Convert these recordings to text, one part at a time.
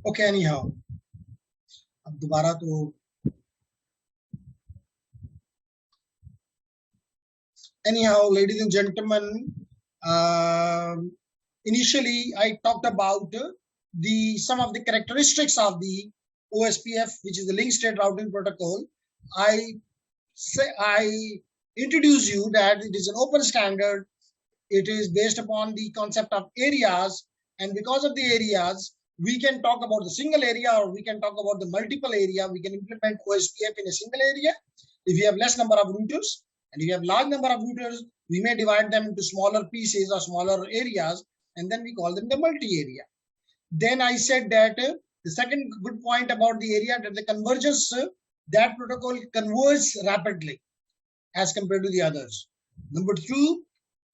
Okay, anyhow, अब दोबारा तो anyhow, ladies and gentlemen, initially I talked about the some of the characteristics of the OSPF, which is the Link State Routing Protocol. I introduce you that it is an open standard. It is based upon the concept of areas, and because of the areas, we can talk about the single area or we can talk about the multiple area. We can implement OSPF in a single area. If you have less number of routers, and if you have large number of routers, we may divide them into smaller pieces or smaller areas, and then we call them the multi-area. Then I said that the second good point about the area, that the convergence, that protocol converges rapidly as compared to the others. Number two,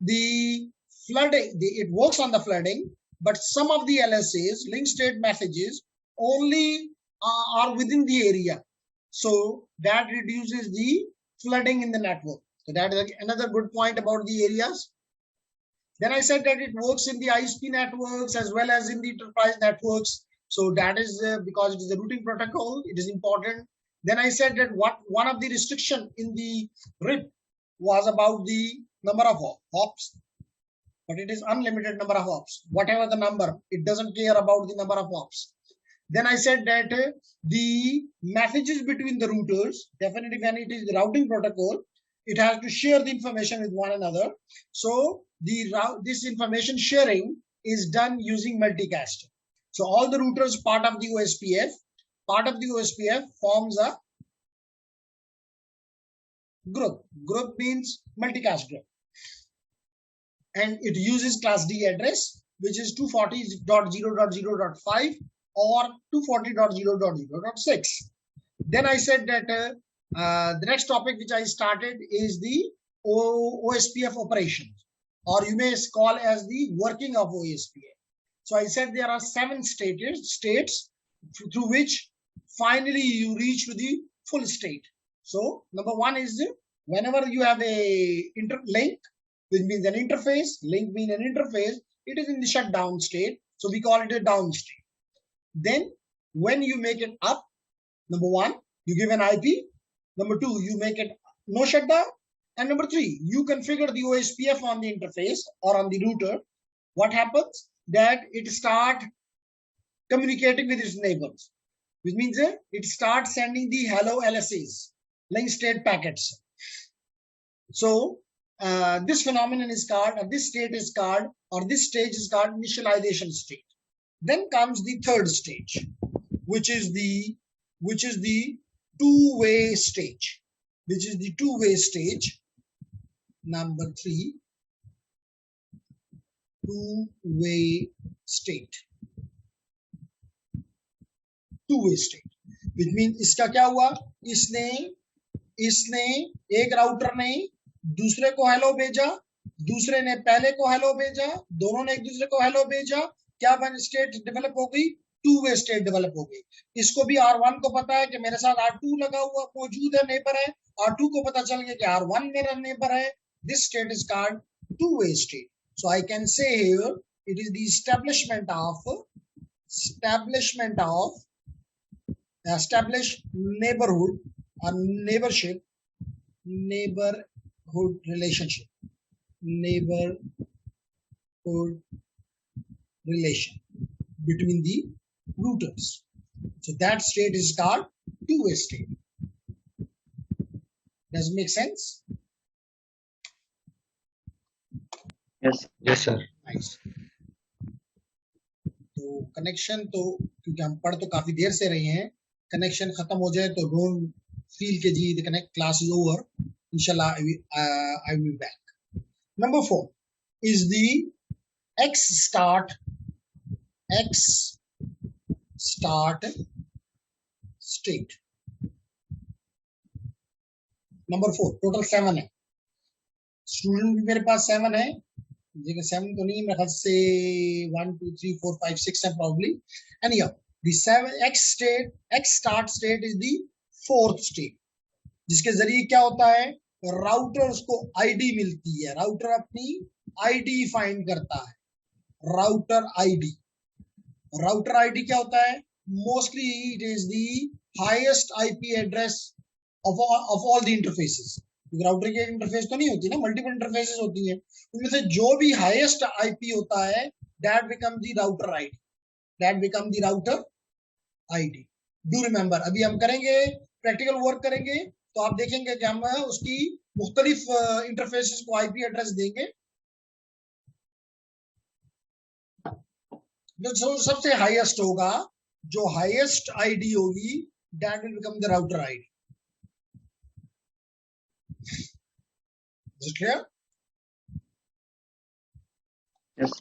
the flooding, it works on the flooding, but some of the LSAs, link state messages, only are within the area. So that reduces the flooding in the network. So that is another good point about the areas. Then I said that it works in the ISP networks as well as in the enterprise networks. So that is because it is a routing protocol, it is important. Then I said that one of the restriction in the RIP was about the number of hops, but it is unlimited number of hops. Whatever the number, it doesn't care about the number of hops. Then I said that the messages between the routers, definitely when it is the routing protocol, it has to share the information with one another. So this information sharing is done using multicast. So all the routers part of the OSPF forms a group. Group means multicast group. And it uses class D address, which is 240.0.0.5 or 240.0.0.6. Then I said that the next topic which I started is the OSPF operations, or you may call as the working of OSPF. So I said there are 7 states through which finally you reach to the full state. So number 1 is whenever you have a link, which means an interface, link means an interface, it is in the shutdown state. So we call it a down state. Then when you make it up, number 1, you give an IP. Number 2, you make it no shutdown. And number 3, you configure the OSPF on the interface or on the router. What happens? That it starts communicating with its neighbors, which means it starts sending the hello LSAs, link state packets. So this phenomenon is called, or this state is called, or this stage is called initialization state. Then comes the third stage, which is the two-way stage, number 3, two-way state, which means इसका क्या हुआ, इसने एक router ने दूसरे को hello भेजा, दूसरे ने पहले को हेलो भेजा, दोनों ने एक दूसरे को हेलो भेजा, क्या बन स्टेट डेवलप हो गई, टू-वे स्टेट डेवलप हो गई. इसको भी R1 को पता है कि मेरे साथ R2 लगा हुआ मौजूद है, नेबर है, R2 को पता चल गया कि R1 मेरा नेबर है. This state is called two-way state. So I can say here it is the establishment neighborhood or neighborhood relation between the routers. So that state is called two-way state. Does it make sense? Yes sir. Nice. तो connection तो क्योंकि हम पढ़ तो काफी देर से रहे हैं, कनेक्शन खत्म हो जाए तो डोंट फील के जी the connect class is over. Inshallah, I will be back. Number 4 is the X start state. Number 4, total 7 है. स्टूडेंट भी मेरे पास 7 है, लेकिन 7 तो नहीं, मेरे ख्याल से 1 2 3 4 5 6 है probably. Anyhow, the 7 X start state is the 4th state, जिसके जरिए क्या होता है, राउटर्स को आईडी मिलती है. राउटर अपनी आईडी फाइंड करता है, राउटर आईडी. राउटर आईडी क्या होता है? Mostly it is the highest IP address of all the interfaces. Router की इंटरफेस तो नहीं होती ना, मल्टीपल इंटरफेसेस होती हैं, उनमें से जो भी हाईएस्ट आईपी होता है that become the router ID, that become the router ID. Do remember, अभी हम करेंगे प्रैक्टिकल वर्क करेंगे तो आप देखेंगे कि हम उसकी मुख्तलिफ इंटरफेसेस को आईपी एड्रेस देंगे। जो सबसे हाईएस्ट होगा, जो हाईएस्ट आईडी होगी that will become the router ID. Is it clear? Yes.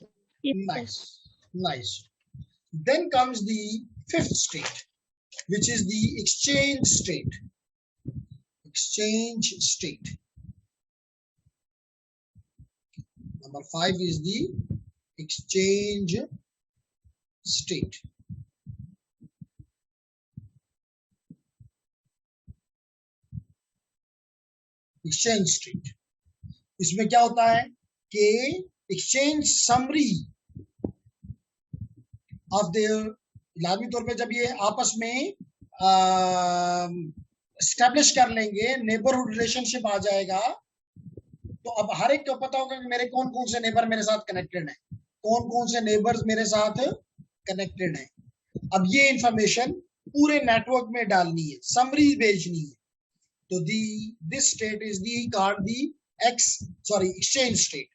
Nice, nice. Then comes the fifth state, which is the exchange state. Exchange state. Number 5 is the exchange state. Exchange state. इसमें क्या होता है कि exchange summary of their, लाजमी तौर पे जब ये आपस में स्टैब्लिश कर लेंगे, नेबरहुड रिलेशनशिप आ जाएगा, तो अब हर एक को पता होगा कि मेरे कौन कौन से नेबर मेरे साथ कनेक्टेड है, कौन कौन से नेबर्स मेरे साथ कनेक्टेड है। अब ये इंफॉर्मेशन पूरे नेटवर्क में डालनी है, समरी भेजनी है। तो this state is the called the exchange state,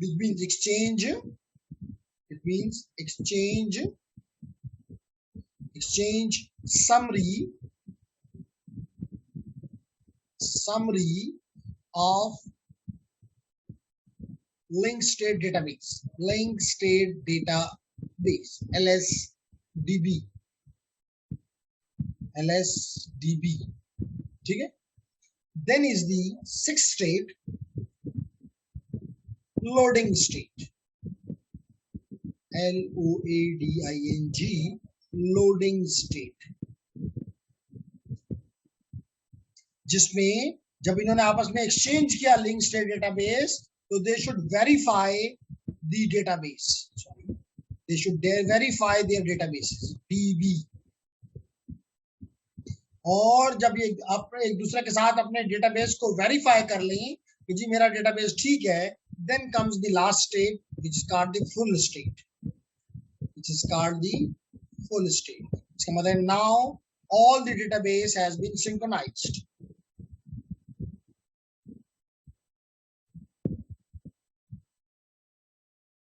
which means exchange, it means exchange summary of linked state database, LSDB, ठीक है। Then is the sixth state, loading state, LOADING, loading state, जिसमें जब इन्होंने आपस में एक्सचेंज किया link state database, तो they should verify the database, they should verify their databases, DB। और जब ये आप एक दूसरे के साथ अपने डेटाबेस को वेरीफाई कर लें कि जी मेरा डेटाबेस ठीक है, then comes the last state which is called the full state, इसका मतलब now all the database has been synchronized.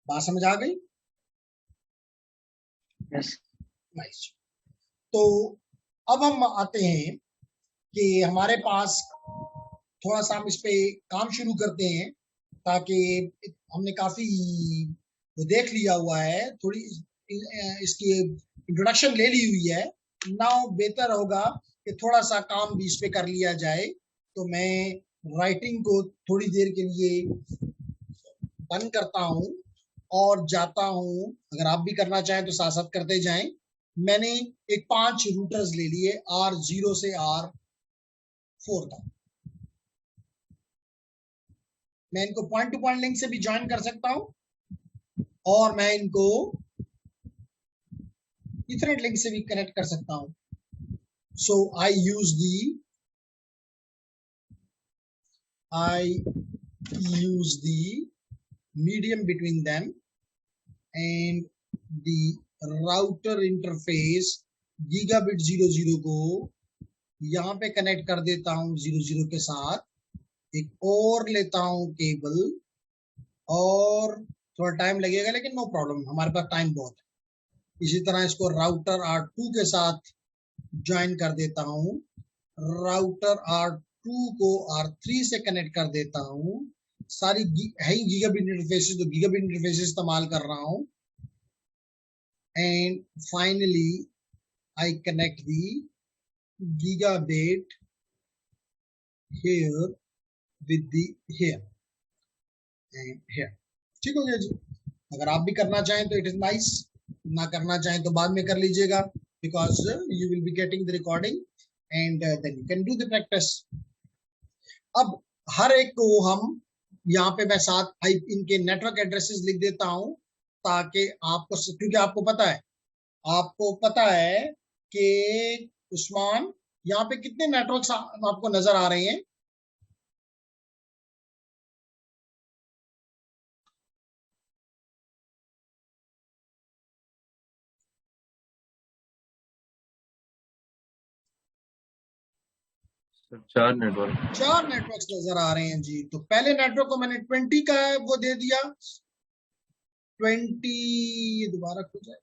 बात समझ आ गई? Yes. नाइस। तो अब हम आते हैं कि हमारे पास थोड़ा सा हम इस पे काम शुरू करते हैं, ताकि हमने काफी वो देख लिया हुआ है, थोड़ी इसकी इंट्रोडक्शन ले ली हुई है। नाउ बेहतर होगा कि थोड़ा सा काम भी इस पे कर लिया जाए। तो मैं राइटिंग को थोड़ी देर के लिए बंद करता हूँ और जाता हूँ, अगर आप भी करना चाहें तो साथ साथ करते जाएं। मैंने एक 5 रूटर्स ले लिए R0 से R4 तक। मैं इनको पॉइंट टू पॉइंट लिंक से भी ज्वाइन कर सकता हूं, और मैं इनको इथरनेट लिंक से भी कनेक्ट कर सकता हूं। So I use the medium between them and the router interface gigabit 00 को यहाँ पे कनेक्ट कर देता हूँ 00 के साथ। एक और लेता हूँ केबल, और थोड़ा टाइम लगेगा लेकिन नो प्रॉब्लम, हमारे पास टाइम बहुत है। इसी तरह इसको राउटर R2 के साथ ज्वाइन कर देता हूँ, राउटर R2 को R3 से कनेक्ट कर देता हूँ। सारी है ही गीगाबिट इंटरफेसेस, तो गीगाबिट इंटरफेसेस इस्तेमाल कर रहा हूँ। And finally I connect the gigabit here with the here and here। ठीक हो गया जी। अगर आप भी करना चाहें तो इट इज नाइस, ना करना चाहें तो बाद में कर लीजिएगा, because you will be getting the recording and then you can do the practice. अब हर एक को हम यहाँ पे मैं साथ इनके नेटवर्क एड्रेसेस लिख देता हूँ, ताकि आपको, क्योंकि आपको पता है आपको पता है कि उस्मान, यहाँ पे कितने नेटवर्क्स आपको नजर आ रहे हैं? Sir 4 network. 4 नेटवर्क्स नजर आ रहे हैं जी। तो पहले नेटवर्क को मैंने 20 का वो दे दिया, 20, ये दोबारा खुल जाए,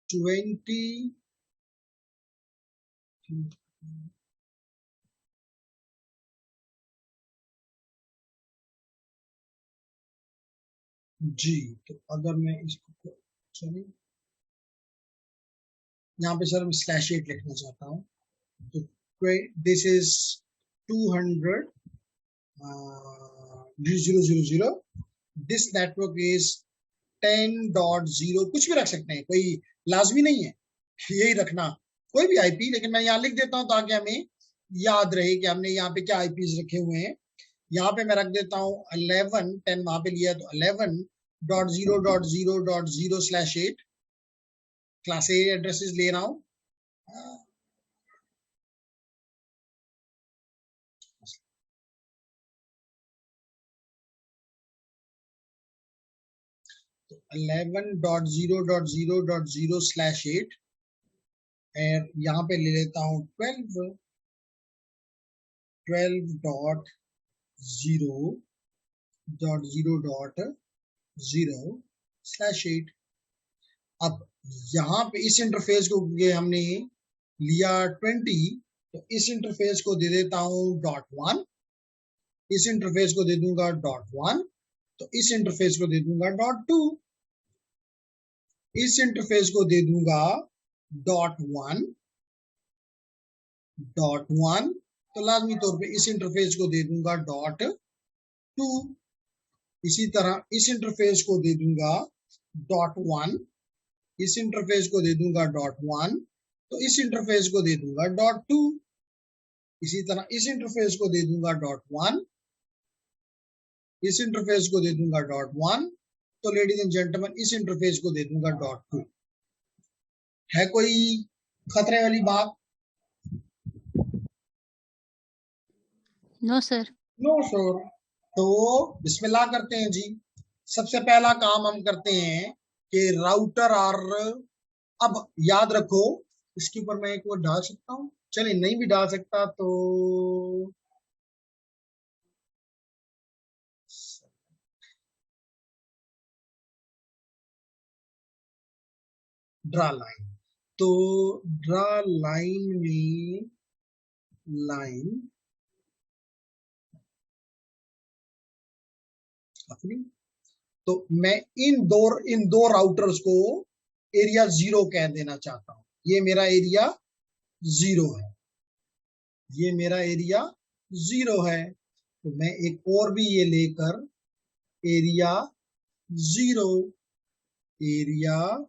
20 जी। तो अगर मैं इसको, सॉरी, यहाँ पे सर मैं /8 लिखना चाहता हूँ। तो this is 200 000, this network is 10.0, कुछ भी रख सकते हैं, कोई लाजमी नहीं है यही रखना, कोई भी आईपी, लेकिन मैं यहाँ लिख देता हूँ ताकि हमें याद रहे कि हमने यहाँ पे क्या आईपीज रखे हुए हैं। यहाँ पे मैं रख देता हूँ 11, 10 वहां पे लिया, तो 11.0.0.0/8 क्लास ए एड्रेसेस ले रहा हूँ। तो 11.0.0.0/8 और यहाँ पे ले लेता हूँ 12.0.0.0/8। अब यहाँ पे इस इंटरफेस को हमने लिया 20, तो इस इंटरफेस को दे देता हूँ .1, इस इंटरफेस को दे दूंगा .1, तो इस इंटरफेस को दे दूंगा .2, इस इंटरफेस को दे दूंगा .1, तो लाजमी तौर पे इस इंटरफेस को दे दूंगा .2, इसी तरह इस इंटरफेस को दे दूंगा .1, इस इंटरफेस को दे दूंगा .1, तो इस इंटरफेस को दे दूंगा .2, इसी तरह इस इंटरफेस को दे दूंगा .1, इस इंटरफेस को दे दूंगा .1, तो लेडीज एंड जेंटलमैन इस इंटरफेस को दे दूंगा .2। है कोई खतरे वाली बात? No sir. No sir. तो बिस्मिल्लाह करते हैं जी। सबसे पहला काम हम करते हैं कि राउटर और, अब याद रखो, इसके ऊपर मैं एक और डाल सकता हूँ, चलिए नहीं भी डाल सकता तो ड्रा लाइन, तो ड्रा लाइन में लाइन अपनी, तो मैं इन दो राउटर्स को एरिया 0 कह देना चाहता हूं। ये मेरा एरिया 0 है, ये मेरा एरिया 0 है, तो मैं एक और भी ये लेकर एरिया 0, एरिया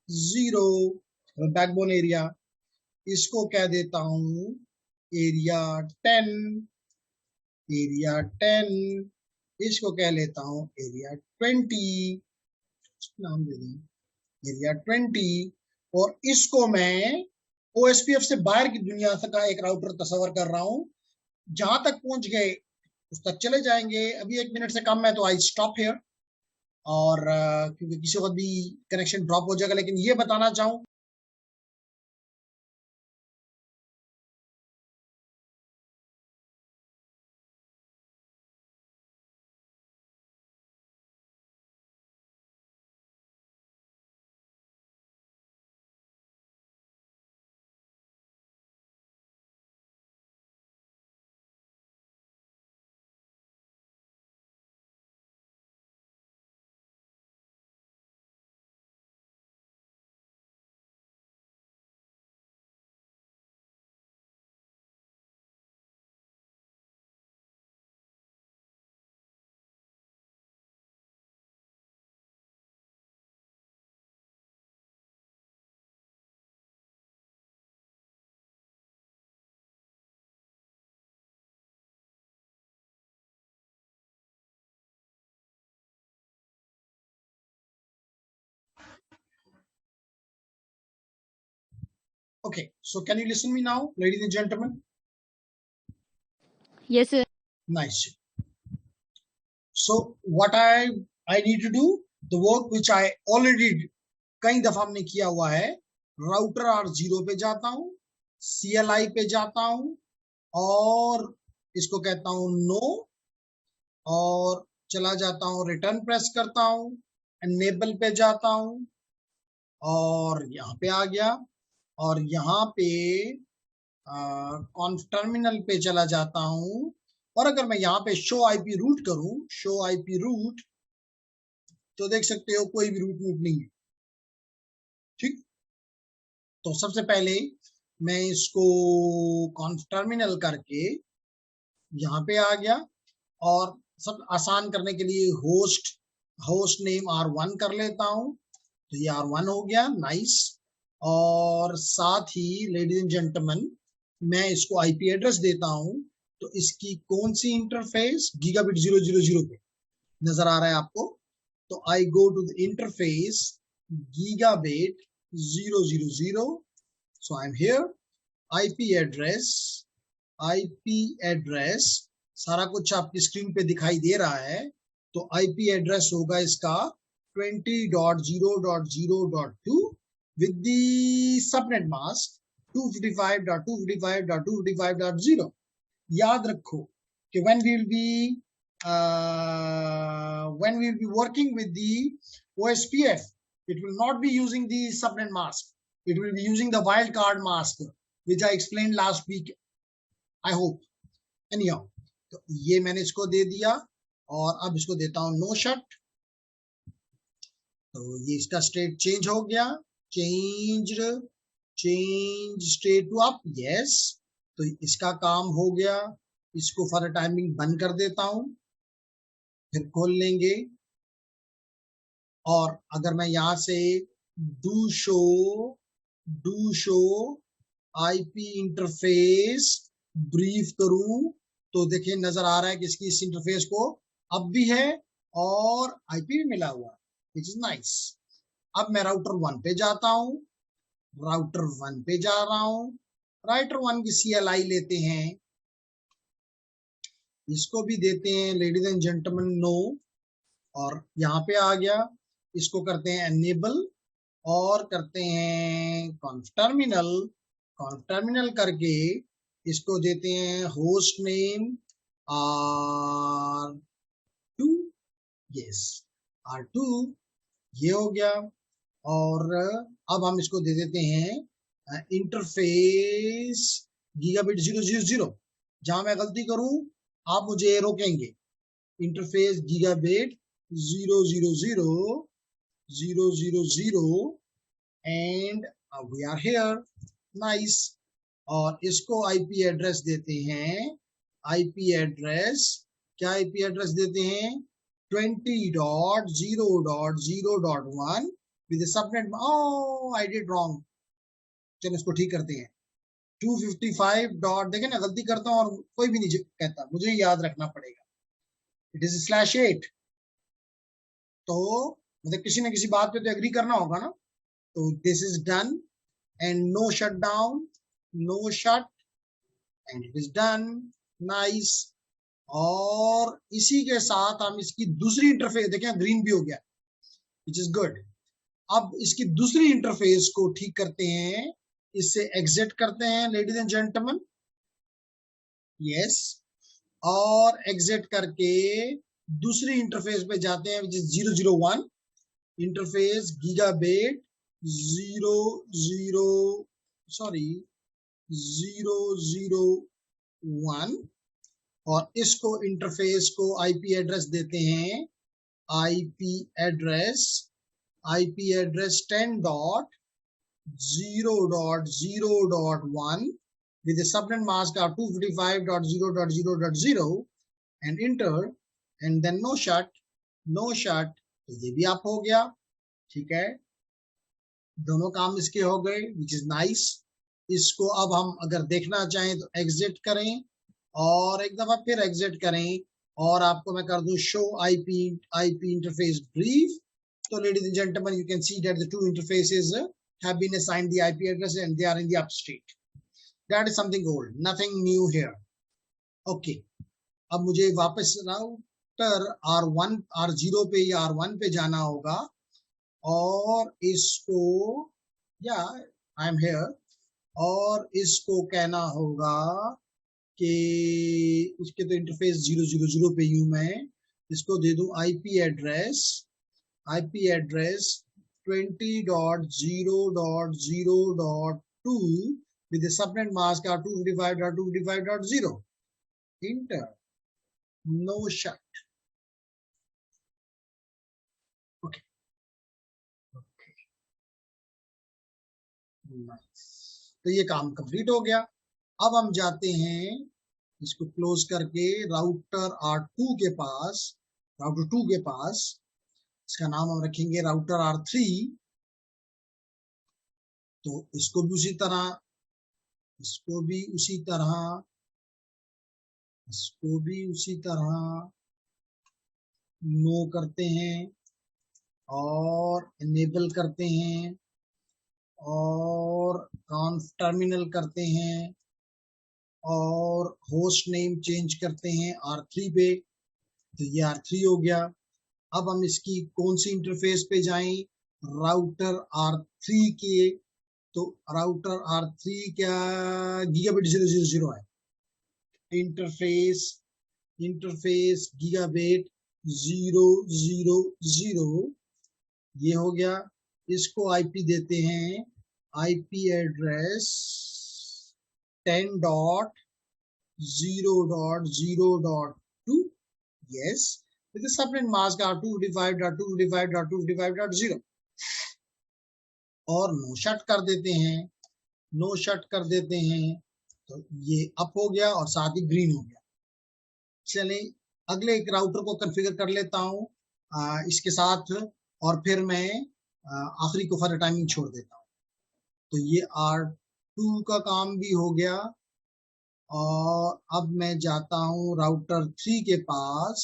0, बैकबोन एरिया, इसको कह देता हूं एरिया 10, एरिया 10, इसको कह लेता हूं एरिया 20, नाम दे दें एरिया 20, और इसको मैं ओएसपीएफ से बाहर की दुनिया का एक राउटर तस्वर कर रहा हूं। जहां तक पहुंच गए उस तक चले जाएंगे। अभी 1 मिनट से कम है तो आई स्टॉप हियर, और क्योंकि किसी वक्त भी कनेक्शन ड्रॉप हो जाएगा, लेकिन ये बताना चाहूं Okay, so can you listen me now, ladies and gentlemen? Yes, sir. Nice. So what I need to do the work which I already did, कई दफा हमने किया हुआ है. राउटर R0 पे जाता हूँ, CLI पे जाता हूँ और इसको कहता हूँ नो और चला जाता हूँ, रिटर्न प्रेस करता हूँ, एनेबल पे जाता हूँ और यहाँ पे आ गया और यहाँ पे कॉन्फ टर्मिनल पे चला जाता हूँ और अगर मैं यहाँ पे शो आईपी रूट करूं, शो आईपी रूट, तो देख सकते हो कोई भी रूट नहीं है. ठीक, तो सबसे पहले मैं इसको कॉन्फ टर्मिनल करके यहाँ पे आ गया और सब आसान करने के लिए होस्ट नेम R1 कर लेता हूँ, तो ये R1 हो गया. नाइस. और साथ ही लेडीज एंड जेंटलमैन मैं इसको आईपी एड्रेस देता हूँ, तो इसकी कौन सी इंटरफेस, गीगाबिट 000 पे नजर आ रहा है आपको, तो I go to the interface gigabit 000. So I am here. IP address सारा कुछ आपकी स्क्रीन पे दिखाई दे रहा है. तो आईपी एड्रेस होगा इसका 20.0.0.2 with the subnet mask 255.255.255.0. याद रखो कि when we will be working with the OSPF, it will not be using the subnet mask. It will be using the wildcard mask, which I explained last week. I hope. Anyhow, तो ये मैंने इसको दे दिया और अब इसको देता हूँ नो शट. तो ये इसका स्टेट चेंज हो गया. Change state to up. Yes, तो इसका काम हो गया. इसको फॉर टाइमिंग बंद कर देता हूं, फिर खोल लेंगे. और अगर मैं यहां से do show IP interface brief करूं, तो देखिए नजर आ रहा है कि इसकी इस इंटरफेस को अब भी है और आईपी भी मिला हुआ, विच इज नाइस. अब मैं राउटर 1 पे जाता हूं. राउटर 1 पे जा रहा हूं. राउटर 1 की CLI लेते हैं, इसको भी देते हैं लेडीज एंड जेंटलमैन नो, और यहाँ पे आ गया. इसको करते हैं एनेबल और करते हैं कॉन्फ टर्मिनल करके इसको देते हैं host name R2. Yes, R2 ये हो गया. और अब हम इसको दे देते हैं इंटरफेस गीगाबिट 000. जहां मैं गलती करूं आप मुझे रोकेंगे. Interface gigabit 000 and we are here. Nice. और इसको आईपी एड्रेस देते हैं. आईपी एड्रेस क्या आईपी एड्रेस देते हैं? 20.0.0.1 with the subnet. Oh, I did wrong. चलो इसको ठीक करते हैं. 255 डॉट, देखें ना गलती करता हूँ और कोई भी नहीं कहता, मुझे याद रखना पड़ेगा. It is /8. तो मतलब किसी न किसी बात पे तो एग्री करना होगा ना. तो this is done and no shut down, no shut and it is done. Nice. और इसी के साथ हम इसकी दूसरी इंटरफेस देखें, ग्रीन भी हो गया, विच इज गुड. अब इसकी दूसरी इंटरफेस को ठीक करते हैं. इससे एग्जिट करते हैं लेडीज एंड जेंटलमैन. यस. और एग्जिट करके दूसरी इंटरफेस पे जाते हैं, विच इज 001. Interface gigabit 001. और इसको इंटरफेस को आईपी एड्रेस देते हैं. IP address 10.0.0.1 with the subnet mask of 255.0.0.0 and enter and then no shut. तो ये भी आप हो गया. ठीक है, दोनों काम इसके हो गए, विच इज नाइस. इसको अब हम अगर देखना चाहें तो एग्जिट करें और एक दफा फिर एग्जिट करें और आपको मैं कर दूं शो आईपी इंटरफेस ब्रीफ. तो ladies and gentlemen, you can see that the two interfaces have been assigned the IP address and they are in the upstate. That is something old, nothing new here. Okay, अब मुझे वापस router R1 R0 पे या R1 पे जाना होगा और इसको आई एम हियर और इसको कहना होगा कि उसके तो इंटरफेस 000 पे हूं मैं, इसको दे दूं IP address 20.0.0.2 with a subnet mask of 255.255.0. Enter. No shut. Okay. Nice. तो ये काम कंप्लीट हो गया. अब हम जाते हैं इसको क्लोज करके राउटर R2 के पास, राउटर 2 के पास, इसका नाम हम रखेंगे राउटर R3. तो इसको भी उसी तरह, इसको भी उसी तरह, इसको भी उसी तरह नो करते हैं और इनेबल करते हैं और कॉन्फ टर्मिनल करते हैं और होस्ट नेम चेंज करते हैं R3 पे. तो ये R3 हो गया. अब हम इसकी कौन सी इंटरफेस पे जाएं? राउटर R3 के. तो राउटर R3 क्या गीगाबिट 000 है. इंटरफेस गीगाबिट 000 ये हो गया. इसको IP देते हैं IP address 10.0.0.2 yes with a subnet mask of 255.255.255.0 और नो शट कर देते हैं, नो शट कर देते हैं. तो ये अप हो गया और साथ ही ग्रीन हो गया. चलिए अगले एक राउटर को कॉन्फ़िगर कर लेता हूं इसके साथ और फिर मैं आखिरी को फॉर टाइमिंग छोड़ देता हूं. तो ये R2 का काम भी हो गया और अब मैं जाता हूं राउटर 3 के पास.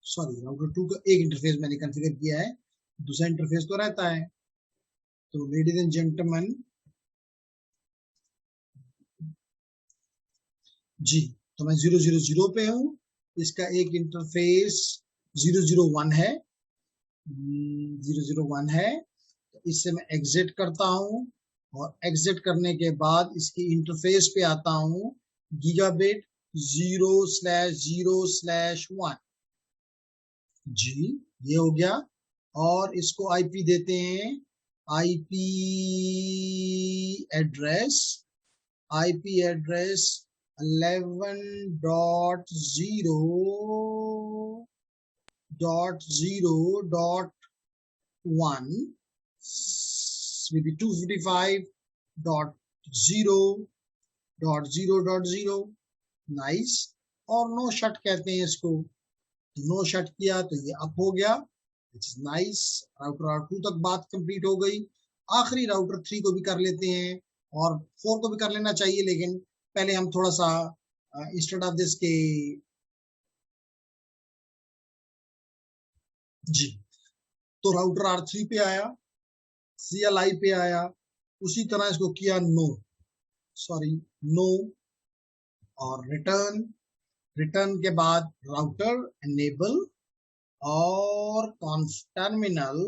सॉरी, राउटर 2 का एक इंटरफेस मैंने कॉन्फ़िगर किया है, दूसरा इंटरफेस तो रहता है. तो लेडीज एंड जेंटलमैन जी, तो मैं 000 पे हूं. इसका एक इंटरफेस 001 है, 001 है. तो इससे मैं एग्जिट करता हूं और एग्जिट करने के बाद इसकी इंटरफेस पे आता हूं गीगाबिट 0/0/1 जी, ये हो गया. और इसको IP देते हैं IP एड्रेस 11.0.0.1 maybe 255.0.0.0 नाइस. और नो शट कहते हैं इसको. नो शट किया तो ये अप हो गया, इट्स नाइस. राउटर R2 तक बात कंप्लीट हो गई. आखिरी राउटर 3 को भी कर लेते हैं और 4 को भी कर लेना चाहिए, लेकिन पहले हम थोड़ा सा इंस्टेड ऑफ दिस के जी. तो राउटर R3 पे आया, CLI पे आया, उसी तरह इसको किया नो और रिटर्न के बाद राउटर एनेबल और कॉन्फ टर्मिनल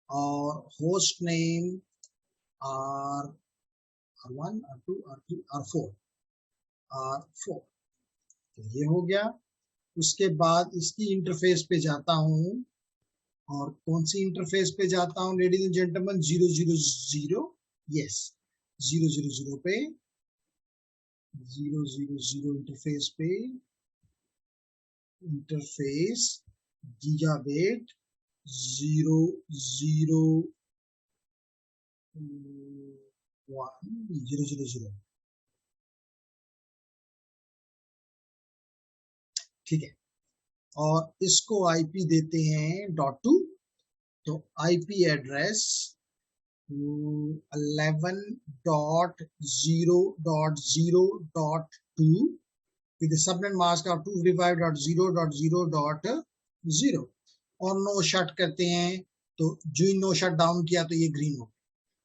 और host name R1 R2 R3 R4. तो ये हो गया. उसके बाद इसकी इंटरफेस पे जाता हूं और कौन सी इंटरफेस पे जाता हूं लेडीज एंड जेंटलमैन? 000 यस, 000 पे 000 इंटरफेस पे इंटरफेस गीगाबिट 0/0/1 ठीक है. और इसको IP देते हैं .2. तो IP address 11.0.0.2 2 with the subnet mask of 255.0.0.0 और नो शट करते हैं तो जो ही नो शट डाउन किया तो ये ग्रीन हो गया।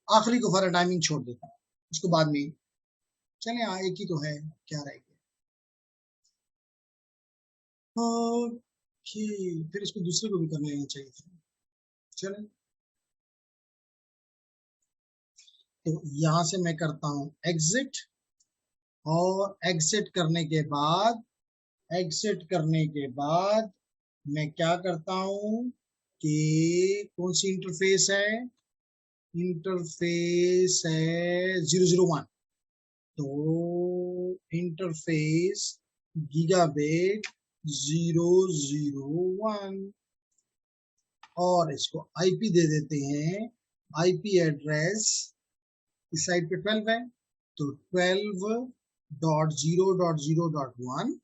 आखिरी को फॉर टाइमिंग छोड़ देता हूँ, उसको बाद में चले। हाँ एक ही तो है, क्या रह गया। ओके, फिर इसको दूसरे को भी कर लेना चाहिए था। चले, तो यहां से मैं करता हूं एग्जिट, और एग्जिट करने के बाद मैं क्या करता हूं कि कौन सी इंटरफेस है, इंटरफेस है 001, तो इंटरफेस गीगाबिट 001 और इसको आईपी दे देते हैं। आईपी एड्रेस इस साइड पे 12 है, तो 12.0.0.1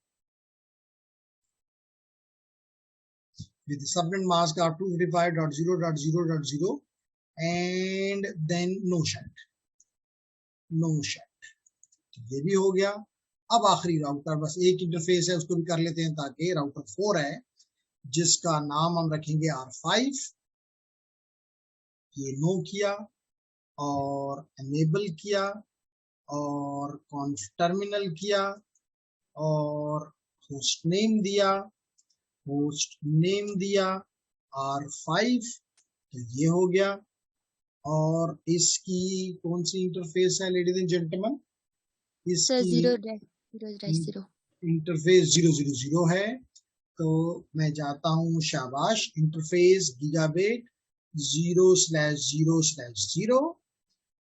with the subnet mask of 255.0.0.0 and then no shut। ये भी हो गया। अब आखिरी राउटर, बस एक इंटरफेस है उसको भी कर लेते हैं, ताकि राउटर 4 है जिसका नाम हम रखेंगे R5। ये नो किया और एनेबल किया और कॉन्फ टर्मिनल किया और होस्ट नेम दिया R5, तो ये हो गया। और इसकी कौन सी इंटरफेस है लेडीज एंड जेंटलमैन, इसकी इंटरफेस 000 है। तो मैं जाता हूं शाबाश, इंटरफेस गीगाबिट 0/0/0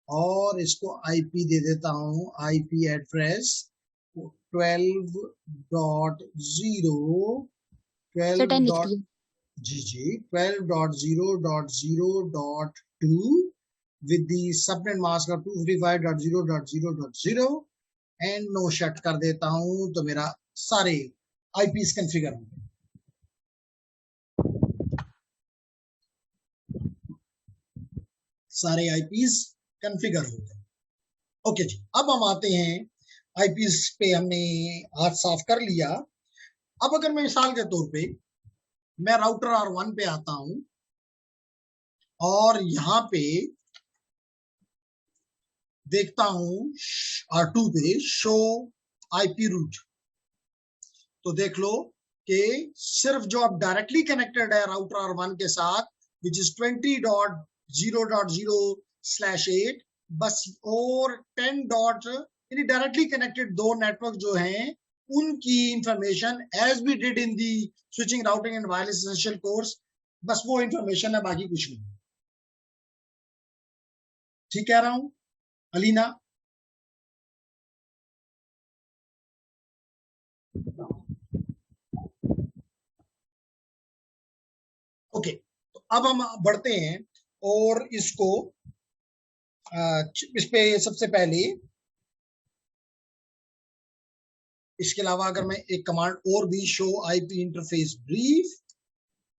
और इसको आईपी दे देता हूं, IP address 12.0.0.2 with the subnet mask of 255.0.0.0 and no shut कर देता हूं, तो मेरा सारे आईपीस कंफिगर हो गए। सारे आईपीस कंफिगर हो गए। ओके जी, अब हम आते हैं आईपीस पे, हमने हाथ साफ कर लिया। अब अगर मैं मिसाल के तौर पे मैं राउटर R1 पे आता हूं और यहां पे देखता हूं R2 पे शो आईपी रूट, तो देख लो कि सिर्फ जो अब डायरेक्टली कनेक्टेड है राउटर R1 के साथ विच इज 20.0.0/8 बस, और 10. यानी डायरेक्टली कनेक्टेड दो नेटवर्क जो हैं उनकी information as we did in the switching routing and wireless essential course, बस वो इंफॉर्मेशन है, बाकी कुछ नहीं। ठीक कह रहा हूं अलीना? ओके, तो अब हम बढ़ते हैं और इसको इस पे सबसे पहले, इसके अलावा अगर मैं एक कमांड और भी शो आईपी इंटरफेस ब्रीफ,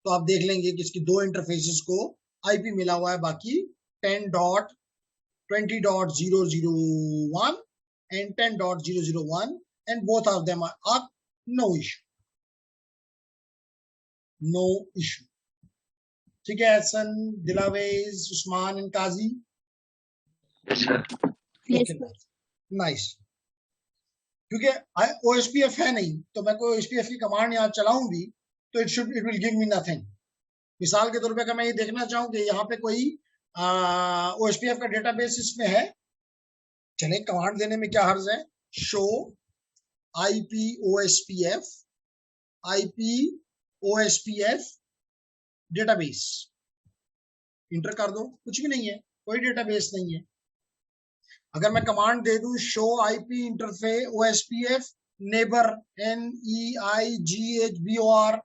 तो आप देख लेंगे कि इसकी दो इंटरफेसेस को आईपी मिला हुआ है, बाकी 10.20.001 and 10.001 and both of them are up, no issue। ठीक है Hasan, Dilawez, Usman and Qazi? Nice. क्योंकि OSPF है नहीं, तो मैं कोई OSPF की कमांड यहाँ चलाऊं भी तो it will give me nothing. मिसाल के तौर पे अगर मैं ये देखना चाहूं कि यहाँ पे कोई OSPF का डेटाबेस इसमें है, चले कमांड देने में क्या हर्ज है, show IP OSPF database, inter कर दो, कुछ भी नहीं है, कोई डेटाबेस नहीं है। अगर मैं कमांड दे दूं show IP interface OSPF neighbour NEIGHBOR,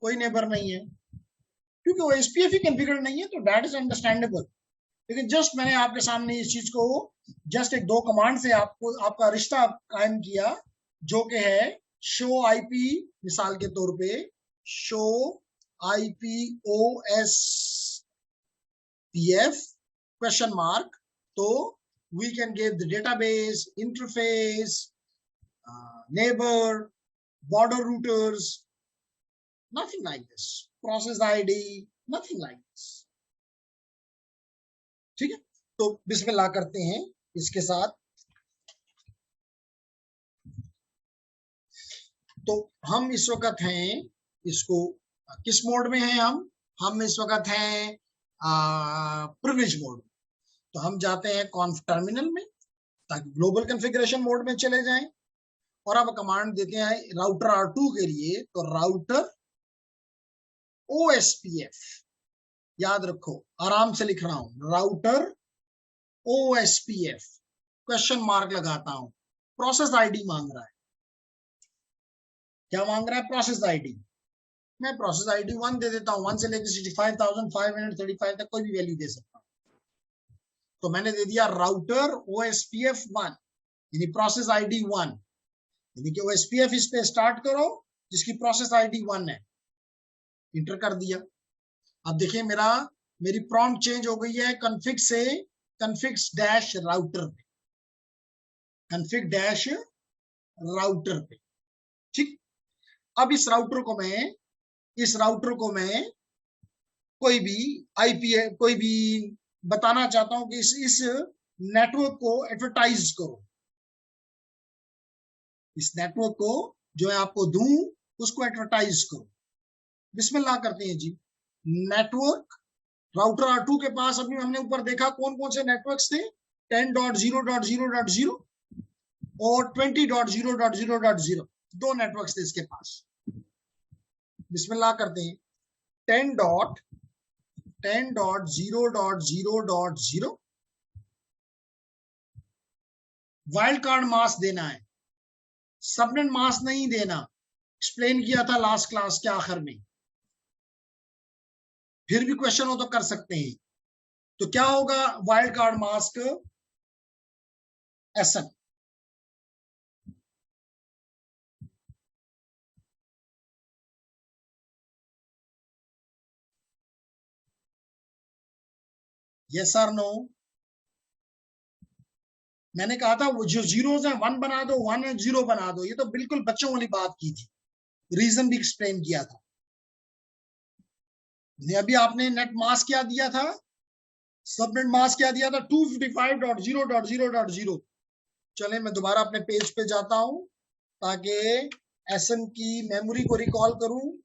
कोई नेबर नहीं है क्योंकि OSPF ही कॉन्फ़िगर नहीं है, तो दैट इज अंडरस्टैंडेबल। लेकिन जस्ट मैंने आपके सामने इस चीज को जस्ट एक दो कमांड से आपको आपका रिश्ता कायम किया, जो कि है शो IP, मिसाल के तौर पे show IP OSPF question mark, तो we can give the database interface neighbor, border routers, nothing like this. Process ID, nothing like this. ठीक है, तो बिस्मिल्लाह करते हैं इसके साथ। तो हम इस वक्त हैं, इसको किस मोड में हैं हम इस वक्त हैं प्रिविलेज मोड। तो हम जाते हैं कॉन्फ टर्मिनल में ताकि ग्लोबल कॉन्फ़िगरेशन मोड में चले जाएं, और अब कमांड देते हैं राउटर R2 के लिए। तो राउटर OSPF, याद रखो, आराम से लिख रहा हूं, राउटर OSPF, क्वेश्चन मार्क लगाता हूं, प्रोसेस आईडी मांग रहा है। क्या मांग रहा है? Process ID. मैं प्रोसेस आईडी 1 दे देता हूं, 1 से लेकर 65,535 तक कोई भी वैल्यू दे सकता हूं। तो मैंने दे दिया राउटर OSPF 1, यानी प्रोसेस आईडी 1, यानी कि OSPF इस पे स्टार्ट करो जिसकी प्रोसेस आईडी 1 है। इंटर कर दिया। अब देखिए मेरी प्रॉम्प्ट चेंज हो गई है कॉन्फ़िग से कॉन्फ़िग्स डैश राउटर पे, कॉन्फ़िग डैश राउटर पे। ठीक, अब इस राउटर को मैं कोई भी बताना चाहता हूं कि इस नेटवर्क को एडवर्टाइज करो। इस नेटवर्क को जो मैं आपको दूं उसको एडवर्टाइज करो। बिस्मिल्लाह करते हैं जी। नेटवर्क राउटर R2 के पास अभी हमने ऊपर देखा कौन कौन से नेटवर्क्स थे, 10.0.0.0 और 20.0.0.0, दो नेटवर्क्स थे इसके पास। बिस्मिल्लाह करते हैं। 10.0.0.0 वाइल्ड कार्ड मास्क देना है, सबनेट मास्क नहीं देना। एक्सप्लेन किया था लास्ट क्लास के आखिर में, फिर भी क्वेश्चन हो तो कर सकते हैं। तो क्या होगा wild card mask? SN, yes और नो? मैंने कहा था वो जो जीरोस हैं 1 बना दो, 1 है 0 बना दो, ये तो बिल्कुल बच्चों वाली बात की थी, रीजन भी एक्सप्लेन किया था। अभी आपने नेट मास्क क्या दिया था? सबनेट मास्क क्या दिया था? 255.0.0.0। चले मैं दोबारा अपने पेज पे जाता हूं ताकि SN की मेमोरी को रिकॉल करूं,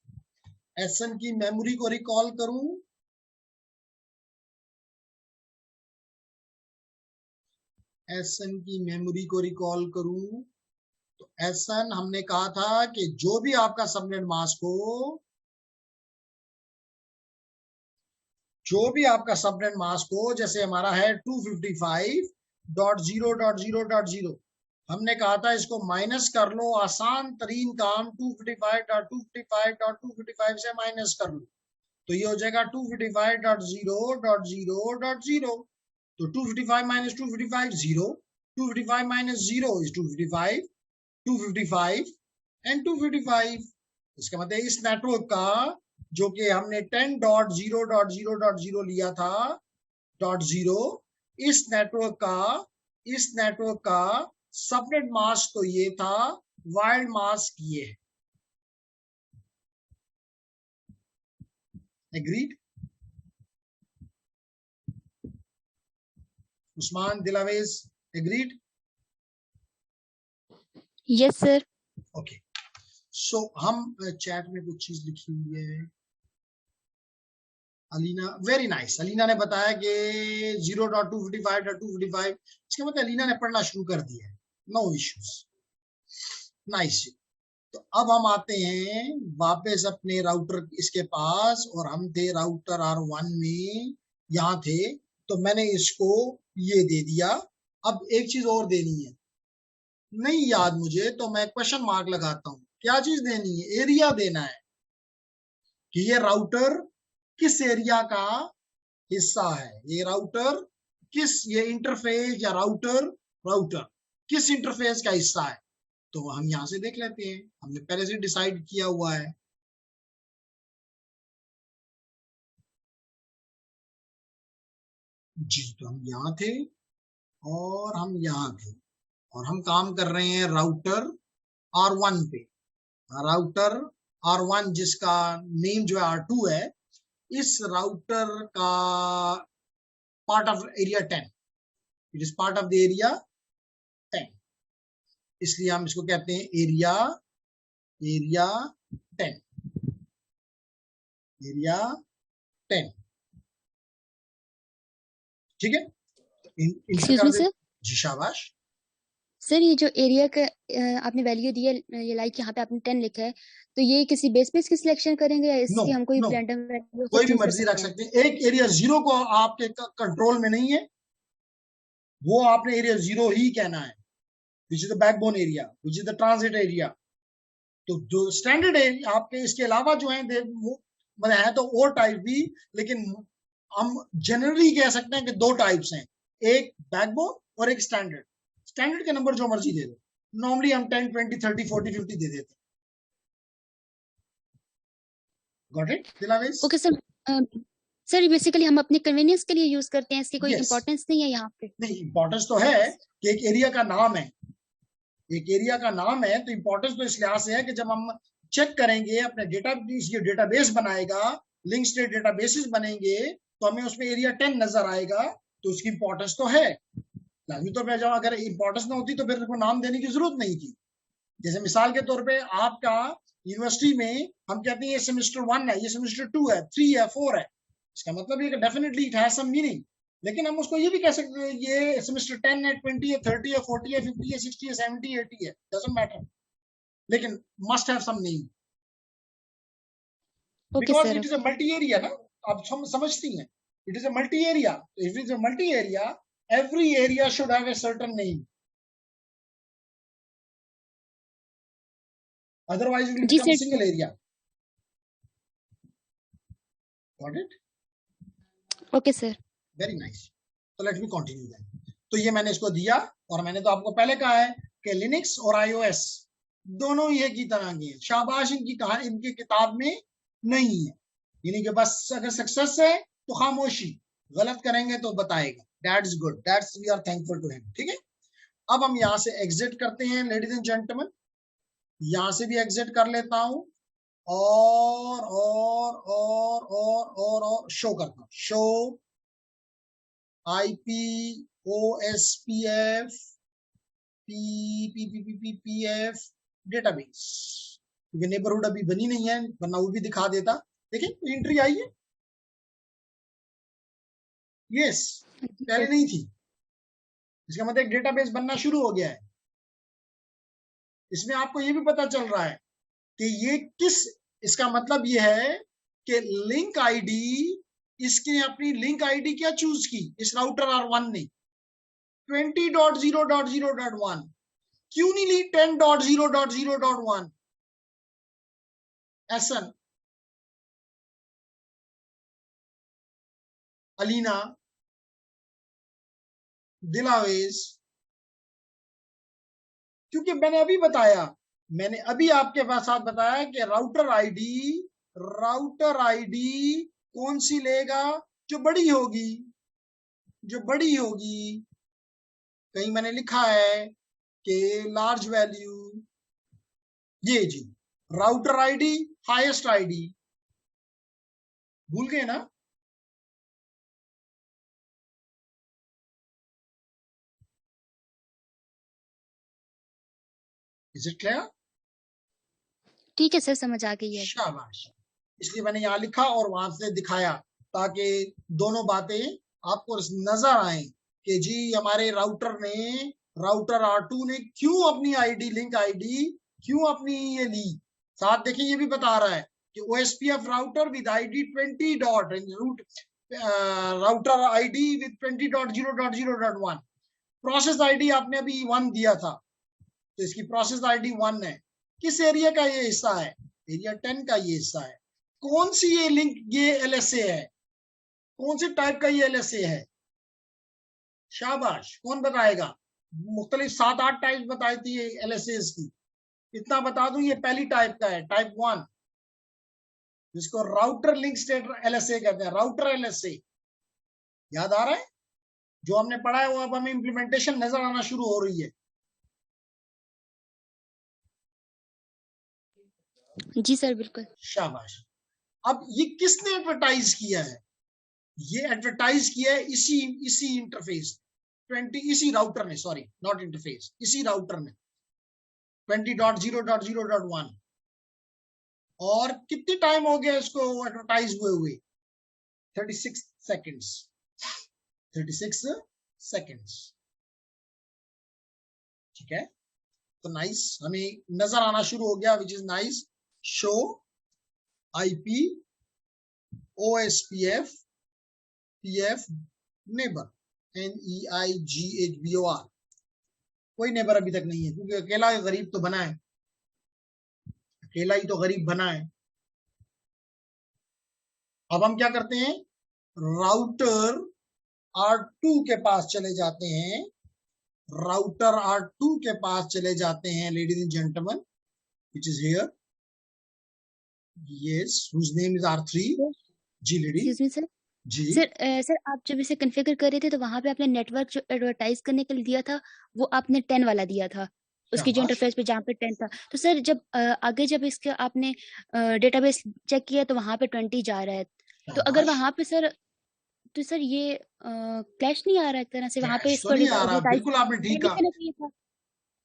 SN की मेमोरी को रिकॉल करूं। SN की मेमोरी को रिकॉल करूं तो SN हमने कहा था कि जो भी आपका सबनेट मास्क हो, जो भी आपका सबनेट मास्क हो, जैसे हमारा है 255.0.0.0, हमने कहा था इसको माइनस कर लो। आसान तरीन काम 255.255.255 से माइनस कर लो, तो ये हो जाएगा 255.0.0.0। तो 255 माइनस 255 0, 255 माइनस 0 इज 255, 255 एंड 255। इसका मतलब इस नेटवर्क का जो कि हमने 10.0.0.0 लिया था .0, इस नेटवर्क का सबनेट मास्क तो ये था, वाइल्ड मास्क ये है। Agreed? Usman, Dilawez, agreed? Yes sir. Okay, सो हम चैट में कुछ चीज लिखी हुई है। अलीना, वेरी नाइस, अलीना ने बताया कि 0.255.255, इसका मतलब अलीना ने पढ़ना शुरू कर दिया है, नो इश्यूज, नाइस। तो अब हम आते हैं वापस अपने राउटर इसके पास, और हम थे राउटर R1 में, यहाँ थे, तो मैंने इसको ये दे दिया। अब एक चीज और देनी है, नहीं याद मुझे, तो मैं क्वेश्चन मार्क लगाता हूं। क्या चीज देनी है? एरिया देना है कि ये राउटर किस एरिया का हिस्सा है, ये राउटर ये इंटरफेस या राउटर किस इंटरफेस का हिस्सा है। तो हम यहां से देख लेते हैं, हमने पहले से डिसाइड किया हुआ है। जी, तो हम यहाँ थे और हम यहाँ थे, और हम काम कर रहे हैं राउटर R1 पे, राउटर R1 जिसका नेम जो है R2 है, इस राउटर का part of area 10, it is part of the area 10, इसलिए हम इसको कहते हैं एरिया 10, एरिया 10, ठीक है। Excuse me sir. जी शाबाश। सर ये जो एरिया का आपने वैल्यू दी है, ये लाइक यहाँ पे आपने 10 लिखा है, तो ये किसी बेस पे इसकी सिलेक्शन करेंगे या इसकी हम कोई रैंडम वैल्यू कोई भी चूज कर मर्जी रख सकते हैं? सकते हैं। एक एरिया 0 को आपके कंट्रोल में नहीं है, वो आपने एरिया 0 ही कहना है, which is the backbone area, which is the transit area. तो जो स्टैंडर्ड एरिया आपके इसके अलावा जो है मतलब है तो और टाइप भी, लेकिन हम जनरली कह सकते हैं कि दो टाइप्स हैं, एक बैकबोन और एक स्टैंडर्ड। स्टैंडर्ड के नंबर जो मर्जी दे दो, नॉर्मली हम 10, 20, 30, 40, 50 दे देते हैं। Got it Dilavesh? Okay sir. Sir basically हम अपने कन्वीनियंस के लिए यूज करते हैं, इसकी कोई Yes. इंपॉर्टेंस नहीं है यहाँ पे? नहीं, इंपॉर्टेंस तो है कि एक एरिया का नाम है, एक एरिया का नाम है, तो इंपॉर्टेंस तो इस लिहाज से है कि जब हम चेक करेंगे अपने डेटाबेस बनाएगा, लिंक स्टेट डेटाबेसेस बनेंगे, तो हमें उसमें एरिया 10 नजर आएगा, तो उसकी इंपॉर्टेंस तो है। लाजमी तौर पर जब अगर इंपॉर्टेंस ना होती तो फिर नाम देने की जरूरत नहीं थी। जैसे मिसाल के तौर पे आपका यूनिवर्सिटी में हम कहते हैं ये सेमेस्टर 1 है, ये सेमेस्टर 2 है, 3 है, 4 है, इसका मतलब ये definitely it has some meaning. लेकिन हम उसको ये भी कह सकते हैं ये सेमेस्टर 10 है, 20 है, 30 है, 40 है, 50 है, 60 है, 70, 80 है, डजंट मैटर, लेकिन must have some name, okay because sir. It is a multi area ना। आप समझती हैं, it is a multi area, if it is a multi area, every area should have a certain name, otherwise it will जी become a sir. single area. Got it? Okay sir. Very nice. तो let me continue then. तो ये मैंने इसको दिया, और मैंने तो आपको पहले कहा है कि लिनक्स और आईओएस दोनों ही एक ही तरह के हैं। शाबाश इनकी कहा इनकी किताब में नहीं है, यानी कि बस अगर सक्सेस है तो खामोशी, गलत करेंगे तो बताएगा। That is good, that's we are thankful to him, ठीक है। अब हम यहाँ से एग्जिट करते हैं लेडीज एंड जेंटलमैन, यहाँ से भी एग्जिट कर लेता हूं, और शो करता हूं, show IP OSPF PPPPPF database, क्योंकि नेबरहुड अभी बनी नहीं है, वरना वो भी दिखा देता। देखिए एंट्री आई है, यस, पहले नहीं थी, इसका मतलब एक डेटाबेस बनना शुरू हो गया है। इसमें आपको ये भी पता चल रहा है कि ये किस, इसका मतलब ये है कि लिंक आईडी, इसने अपनी लिंक आईडी क्या चूज की इस राउटर R1 ने, 20.0.0.1, क्यों नहीं ली 10.0.0.1? एसन, अलीना, दिलावेज, क्योंकि मैंने अभी बताया, मैंने अभी आपके साथ बताया कि राउटर आईडी कौन सी लेगा, जो बड़ी होगी, जो बड़ी होगी। कहीं मैंने लिखा है कि लार्ज वैल्यू, ये जी राउटर आईडी, हाईएस्ट आईडी, भूल गए ना? Is it clear? ठीक है सर, समझ आ गई है। शाबाश, इसलिए मैंने यहाँ लिखा और वहां से दिखाया, ताकि दोनों बातें आपको नजर आए कि जी हमारे राउटर R2 ने क्यों अपनी आईडी, लिंक आईडी क्यों अपनी ये ली। साथ देखिए ये भी बता रहा है कि OSPF router with ID 20 dot root router ID with 20.0.0.1, process ID आपने अभी 1 दिया था, तो इसकी प्रोसेस आईडी 1 है। किस एरिया का ये हिस्सा है? एरिया 10 का ये हिस्सा है। कौन सी ये लिंक, ये LSA है, कौन से टाइप का ये LSA है? शाबाश, कौन बताएगा? मुख्तलिफ 7-8 टाइप बताई थी LSA की, इतना बता दूं ये पहली टाइप का है, टाइप 1, जिसको राउटर लिंक स्टेट LSA कहते हैं, राउटर LSA। याद आ रहा है? जो हमने पढ़ा है वो अब हमें इंप्लीमेंटेशन नजर आना शुरू हो रही है। जी सर, बिल्कुल। शाबाश। अब ये किसने एडवर्टाइज किया है? ये एडवर्टाइज किया है इसी इंटरफेस 20, इसी राउटर ने, सॉरी नॉट इंटरफेस, इसी राउटर ने 20.0.0.1। और कितनी टाइम हो गया इसको एडवर्टाइज हुए 36 सेकेंड्स। 36 सेकेंड्स, ठीक है। तो नाइस, हमें नजर आना शुरू हो गया, which is nice. Show IP OSPF PF neighbour, NEIGHBOR। कोई नेबर अभी तक नहीं है, क्योंकि अकेला गरीब तो बना है, अकेला ही तो गरीब बना है। अब हम क्या करते हैं, राउटर R2 के पास चले जाते हैं, राउटर R2 के पास चले जाते हैं, ladies and gentleman, which is here, yes, whose name is R3। जी लेडी। Excuse me sir. जी सर आप जब इसे कॉन्फ़िगर कर रहे थे तो वहां पे आपने नेटवर्क जो एडवर्टाइज करने के लिए दिया था वो आपने 10 वाला दिया था, उसकी जो शाबाश। इंटरफेस पे जहाँ पे 10 था। तो सर जब आगे जब इसके आपने डेटाबेस चेक किया तो वहां पे 20 जा रहा है। तो अगर शाबाश। वहां पे सर, तो सर ये क्लैश नहीं आ रहा है एक तरह से वहां पे क्लैश तो इसको नहीं आ रहा, एडवर्टाइज बिल्कुल आपने ठीक नहीं कहा, करना चाहिए था?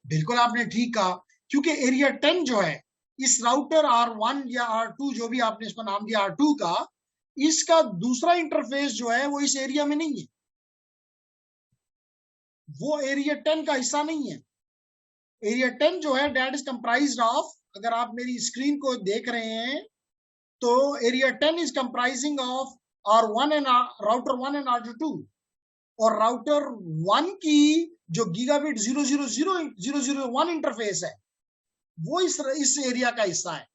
बिल्कुल आपने ठीक कहा, क्योंकि एरिया 10 जो है इस राउटर R1 या R2, जो भी आपने इसको नाम दिया R2 का, इसका दूसरा इंटरफेस जो है वो इस एरिया में नहीं है, वो एरिया 10 का हिस्सा नहीं है। एरिया 10 जो है दैट इज कंप्राइज्ड ऑफ, अगर आप मेरी स्क्रीन को देख रहे हैं तो area 10 is comprising of R1 and router 1 and R2। और राउटर 1 की जो गीगाबिट 0000001 इंटरफेस है वो इस एरिया का हिस्सा है,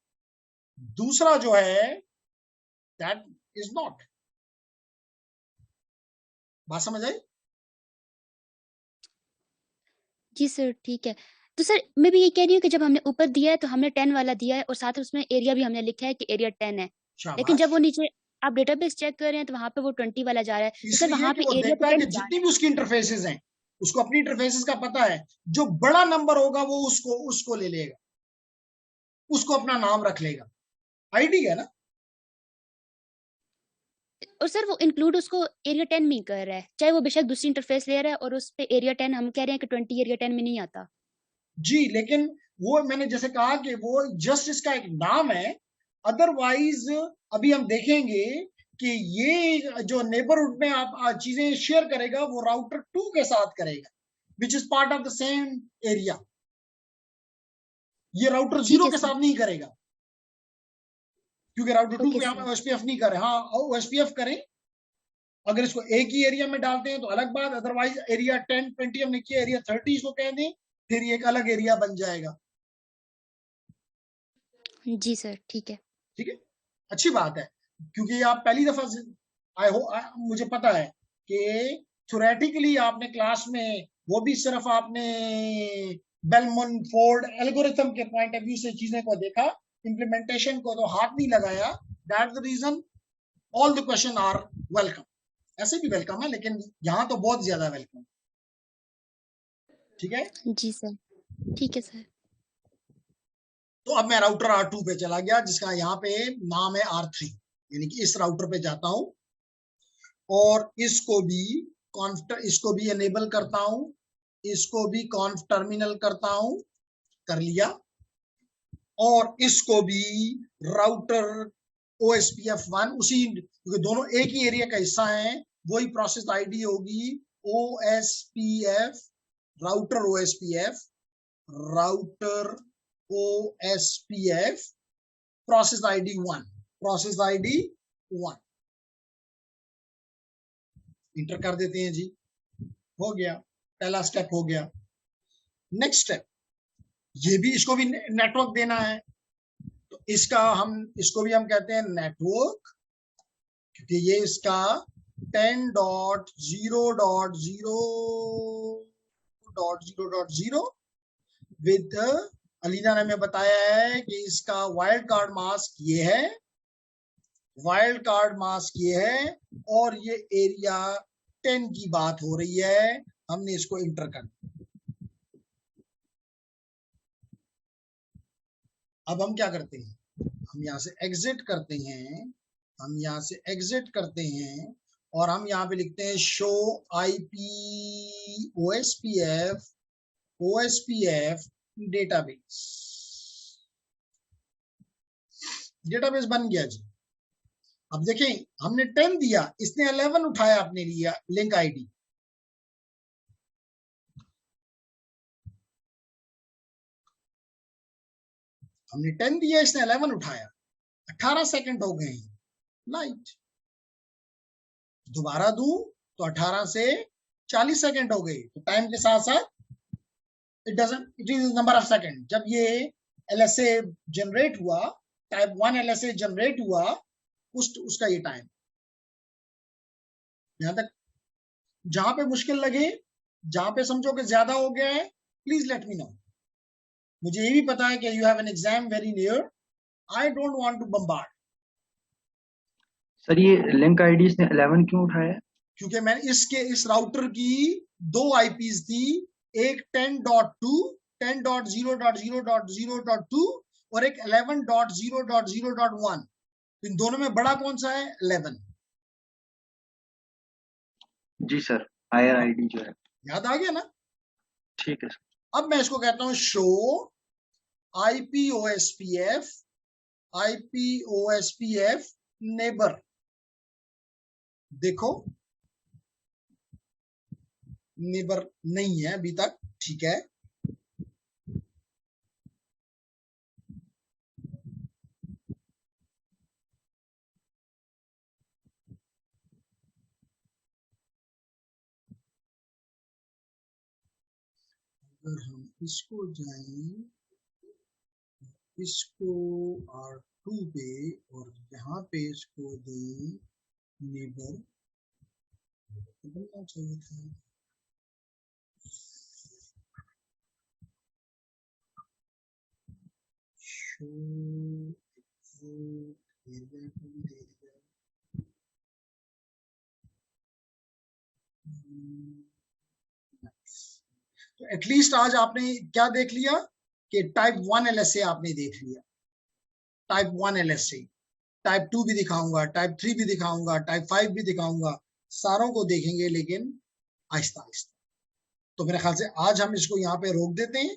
दूसरा जो है दैट इज नॉट। बात समझ आई? जी सर, ठीक है। तो सर मैं भी ये कह रही हूँ कि जब हमने ऊपर दिया है तो हमने 10 वाला दिया है और साथ में उसमें एरिया भी हमने लिखा है कि एरिया 10 है। लेकिन जब शाबाश। वो नीचे आप डेटाबेस चेक कर रहे हैं तो वहां पे वो 20 वाला जा रहा है। तो सर इसलिए वहां कि पे वो एरिया देखता तो है 10 कि जा जितनी रहा भी उसकी इंटरफेसेस हैं उसको अपनी इंटरफेसेस का पता है, जो बड़ा नंबर होगा वो उसको ले लेगा, उसको अपना नाम रख लेगा। आईडी है ना। है। और सर वो इंक्लूड उसको एरिया 10 में ही कर रहा है, चाहे वो बेशक दूसरी इंटरफेस ले रहा है और उस पे एरिया 10 हम कह रहे हैं कि 20 एरिया 10 में नहीं आता। जी, लेकिन वो मैंने जैसे कहा कि वो जस्ट इसका एक नाम है, अदरवाइज अभी हम देखेंगे कि ये जो नेबरहुड में आप चीजें शेयर करेगा वो राउटर 2 के साथ करेगा, which is part of the same area. ये राउटर ठीक 0 है के सर। साथ नहीं करेगा, क्योंकि राउटर 2 ओके पे हम सर। OSPF नहीं करें। हाँ, OSPF करें, अगर इसको एक ही एरिया में डालते हैं तो अलग बात, अदरवाइज एरिया 10 20 हमने किया, एरिया 30 इसको कह दें, फिर ये एक अलग एरिया बन जाएगा। जी सर, ठीक है। ठीक है, अच्छी बात है, क्योंकि आप पहली दफा, आई हो मुझे पता है कि थ्योरेटिकली आपने क्लास में वो भी सिर्फ आपने बेलमन फोर्ड एल्गोरिथम के पॉइंट ऑफ व्यू से चीजें को देखा, इंप्लीमेंटेशन को तो हाथ नहीं लगाया। That the reason all the question are welcome, ऐसे भी वेलकम है, लेकिन यहाँ तो बहुत ज्यादा वेलकम। ठीक है, जी सर, ठीक है सर। तो अब मैं राउटर R2 पे चला गया, जिसका यहाँ पे नाम है R3, यानी कि इस राउटर पे जाता हूं और इसको भी एनेबल करता हूं, इसको भी कॉन्फ टर्मिनल करता हूं, कर लिया। और इसको भी राउटर OSPF1 उसी, क्योंकि दोनों एक ही एरिया का हिस्सा है, वही प्रोसेस आईडी होगी OSPF, router OSPF process ID 1 inter कर देते हैं जी। हो गया, पहला स्टेप हो गया। नेक्स्ट स्टेप, ये भी, इसको भी नेटवर्क देना है, तो इसको भी हम कहते हैं नेटवर्क, क्योंकि ये इसका 10.0.0.0 विद, अलीना ने हमें बताया है कि इसका वाइल्ड कार्ड मास्क ये है, वाइल्ड कार्ड मास्क ये है, और ये एरिया 10 की बात हो रही है, हमने इसको इंटर कर दिया। अब हम क्या करते हैं, हम यहाँ से एग्जिट करते हैं, हम यहाँ से एग्जिट करते हैं और हम यहाँ पे लिखते हैं show IP OSPF database. Database बन गया जी। अब देखें हमने 10 दिया, इसने 11 उठाया अपने लिया लिंक आईडी। हमने 10 दिया, इसने 11 उठाया, 18 सेकंड हो गए हैं। लाइट दोबारा दूं तो 18 से 40 सेकंड हो गए। तो टाइम के साथ साथ it is number of second. जब ये LSA जनरेट हुआ, टाइप 1 LSA जनरेट हुआ, उसका ये टाइम। यहां तक जहां पे मुश्किल लगे, जहां पे समझो कि ज्यादा हो गया है, प्लीज लेट मी नो। मुझे ये भी पता है कि you have an exam very near, I don't want to bombard. Sir ये लिंक आईडी इसने 11 क्यों उठाया? क्योंकि मैंने इस राउटर की 2 IPs थी, एक 10.2 10.0.0.0.2 और एक 11.0.0.1। इन दोनों में बड़ा कौन सा है? 11। जी सर, हायर आईडी जो है। याद आ गया ना? ठीक है सर। अब मैं इसको कहता हूं शो IP नेबर। देखो नेबर नहीं है अभी तक, ठीक है। अगर हम इसको जाएं, इसको R2 पे और यहाँ पे इसको दें नेबर, तो बनना चाहिए था। शो एरिया को भी दे दिया। तो एटलीस्ट आज आपने क्या देख लिया कि टाइप 1 LSA आपने देख लिया, टाइप 1 LSA। टाइप 2 भी दिखाऊंगा, टाइप 3 भी दिखाऊंगा, टाइप 5 भी दिखाऊंगा, सारों को देखेंगे लेकिन आहिस्ता आहिस्ता। तो मेरे ख्याल से आज हम इसको यहाँ पे रोक देते हैं,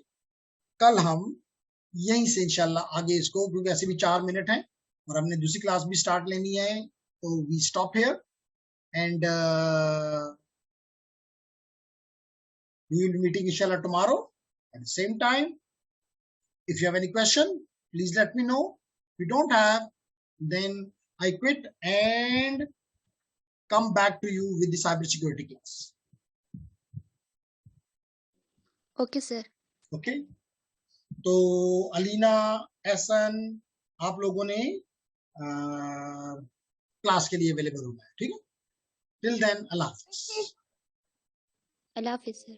कल हम यहीं से इंशाल्लाह आगे इसको, क्योंकि ऐसे भी 4 मिनट हैं और हमने दूसरी क्लास भी स्टार्ट लेनी है, तो we stop here and we will be meeting inshallah tomorrow at the same time. If you have any question, please let me know. If you don't have, then I quit and come back to you with the cybersecurity class. Okay sir. Okay, तो अलीना, एहसन, आप लोगों ने class के लिए available होना है, ठीक है। टिल देन अल्लाह हाफिज। अल्लाह हाफिज sir.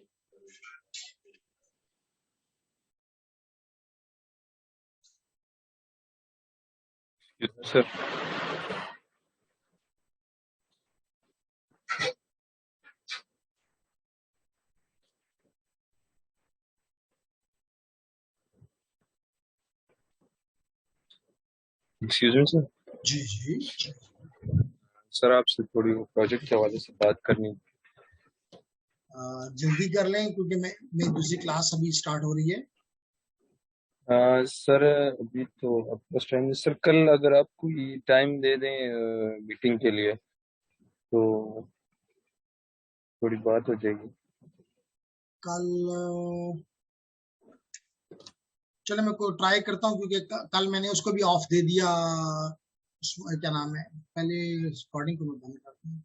Sir excuse me sir. जी जी सर आपसे थोड़ी प्रोजेक्ट के हवाले से बात करनी। जल्दी कर लें क्योंकि मैं दूसरी क्लास अभी स्टार्ट हो रही है। सर अभी तो आपका टाइम, सर कल अगर आप कोई टाइम दे दें मीटिंग के लिए तो थोड़ी बात हो जाएगी। कल चलो मैं को ट्राई करता हूँ, क्योंकि कल मैंने उसको भी ऑफ दे दिया, क्या नाम है, पहले रिकॉर्डिंग को मैं बंद करता हूँ।